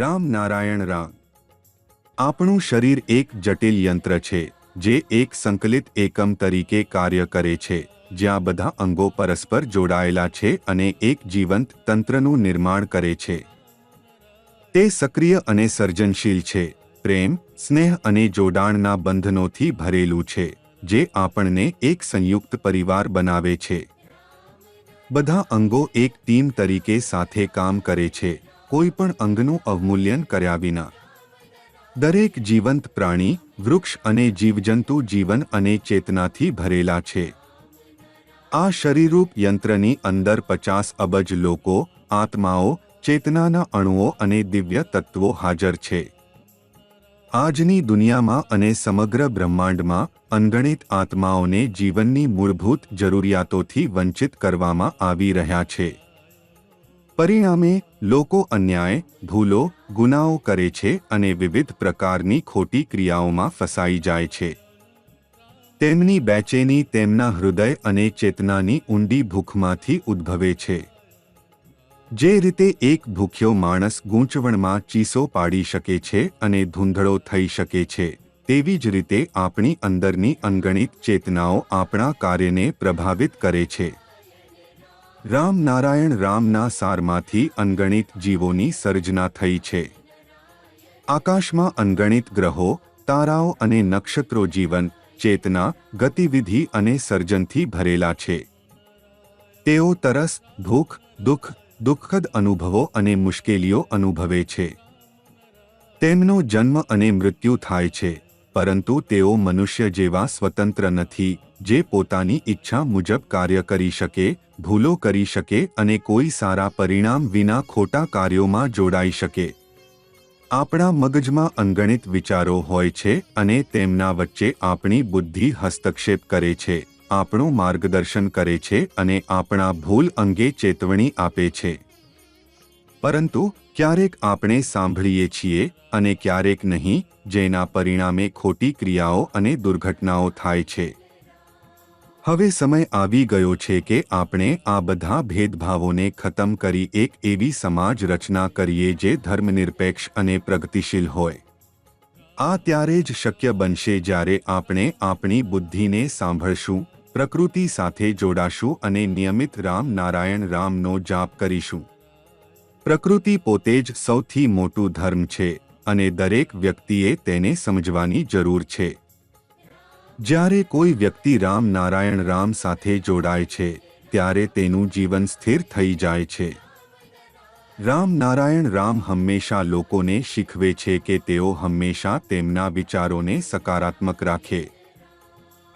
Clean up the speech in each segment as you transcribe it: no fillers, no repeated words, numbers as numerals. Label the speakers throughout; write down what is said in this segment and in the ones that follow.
Speaker 1: રામ નારાયણ રામ. આપણું શરીર એક જટિલ યંત્ર છે જે એક સંકલિત એકમ તરીકે કાર્ય કરે છે, જ્યાં બધા અંગો પરસ્પર જોડાયેલા છે અને એક જીવંત તંત્રનું નિર્માણ કરે છે. તે સક્રિય અને સર્જનશીલ છે, પ્રેમ, સ્નેહ અને જોડાણના બંધનોથી ભરેલું છે, જે આપણને એક સંયુક્ત પરિવાર બનાવે છે. બધા અંગો એક ટીમ તરીકે સાથે કામ કરે છે, કોઈ પણ અંગનું અવમૂલ્યન કર્યા વિના. દરેક જીવંત પ્રાણી, વૃક્ષ અને જીવજંતુ જીવન અને ચેતનાથી ભરેલા છે. આ શરીરરૂપ યંત્રની અંદર 50 અબજ લોકો, આત્માઓ, ચેતનાના અણુઓ અને દિવ્ય તત્વો હાજર છે. આજની દુનિયામાં અને સમગ્ર બ્રહ્માંડમાં અનગણિત આત્માઓને જીવનની મૂળભૂત જરૂરિયાતોથી વંચિત કરવામાં આવી રહ્યા છે. પરિણામે લોકો અન્યાય, ભૂલો, ગુનાઓ કરે છે અને વિવિધ પ્રકારની ખોટી ક્રિયાઓમાં ફસાઈ જાય છે. તેમની બેચેની તેમના હૃદય અને ચેતનાની ઊંડી ભૂખમાંથી ઉદ્ભવે છે. જે રીતે એક ભૂખ્યો માણસ ગૂંચવણમાં ચીસો પાડી શકે છે અને ધૂંધળો થઈ શકે છે, તેવી જ રીતે આપણી અંદરની અનગણિત ચેતનાઓ આપણા કાર્યને પ્રભાવિત કરે છે. રામ નારાયણ રામના સારમાંથી અનગણિત જીવોની સર્જના થઈ છે. આકાશમાં અનગણિત ગ્રહો, તારાઓ અને નક્ષત્રો જીવન, ચેતના, ગતિવિધિ અને સર્જનથી ભરેલા છે. તેઓ તરસ, ભૂખ, દુઃખ, દુઃખદ અનુભવો અને મુશ્કેલીઓ અનુભવે છે. તેમનો જન્મ અને મૃત્યુ થાય છે, પરંતુ તેઓ મનુષ્ય જેવા સ્વતંત્ર નથી, જે પોતાની ઈચ્છા મુજબ કાર્ય કરી શકે, ભૂલો કરી શકે અને કોઈ સારા પરિણામ વિના ખોટા કાર્યોમાં જોડાઈ શકે. આપણા મગજમાં અનગણિત વિચારો હોય છે અને તેમના વચ્ચે આપણી બુદ્ધિ હસ્તક્ષેપ કરે છે, આપણું માર્ગદર્શન કરે છે અને આપણા ભૂલ અંગે ચેતવણી આપે છે. પરંતુ ક્યારેક આપણે સાંભળીએ છીએ અને ક્યારેક નહીં, જેના પરિણામે ખોટી ક્રિયાઓ અને દુર્ઘટનાઓ થાય છે. હવે સમય આવી ગયો છે કે આપણે આ બધા ભેદભાવોને ખતમ કરી એક એવી સમાજ રચના કરીએ જે ધર્મનિરપેક્ષ અને પ્રગતિશીલ હોય. આ ત્યારે જ શક્ય બનશે જ્યારે આપણે આપણી બુદ્ધિને સાંભળશું, પ્રકૃતિ સાથે જોડાશું અને નિયમિત રામ નારાયણ રામનો જાપ કરીશું. પ્રકૃતિ પોતે જ સૌથી મોટું ધર્મ છે અને દરેક વ્યક્તિએ તેને સમજવાની જરૂર છે. જ્યારે કોઈ વ્યક્તિ રામ નારાયણ રામ સાથે જોડાય છે, ત્યારે તેનું જીવન સ્થિર થઈ જાય છે. રામ નારાયણ રામ હંમેશા લોકોને શીખવે છે કે તેઓ હંમેશા તેમના વિચારોને સકારાત્મક રાખે.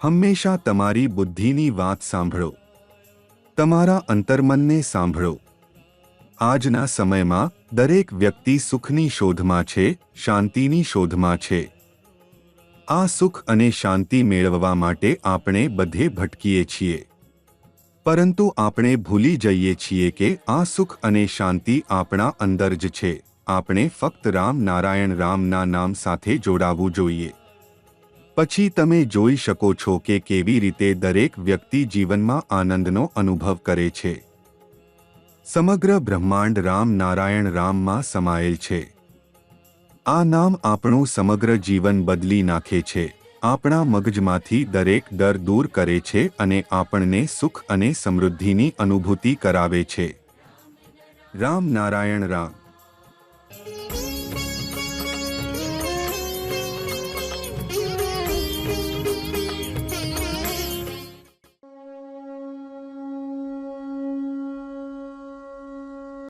Speaker 1: હંમેશા તમારી બુદ્ધિની વાત સાંભળો. તમારા અંતર્મનને સાંભળો. આજના સમયમાં દરેક વ્યક્તિ સુખની શોધમાં છે, શાંતિની શોધમાં છે. આ સુખ અને શાંતિ મેળવવા માટે આપણે બધે ભટકીએ છીએ. પરંતુ આપણે ભૂલી જઈએ છીએ કે આ સુખ અને શાંતિ આપણા અંદર જ છે. આપણે ફક્ત રામ નારાયણ રામના નામ સાથે જોડાવું જોઈએ. પછી તમે જોઈ શકો છો કે કેવી રીતે દરેક વ્યક્તિ જીવનમાં આનંદનો અનુભવ કરે છે. સમગ્ર બ્રહ્માંડ રામ નારાયણ રામમાં સમાયેલ છે. આ નામ આપણું સમગ્ર જીવન બદલી નાખે છે, આપણા મગજમાંથી દરેક ડર દૂર કરે છે અને આપણને સુખ અને સમૃદ્ધિની અનુભૂતિ કરાવે છે. રામ નારાયણ રામ.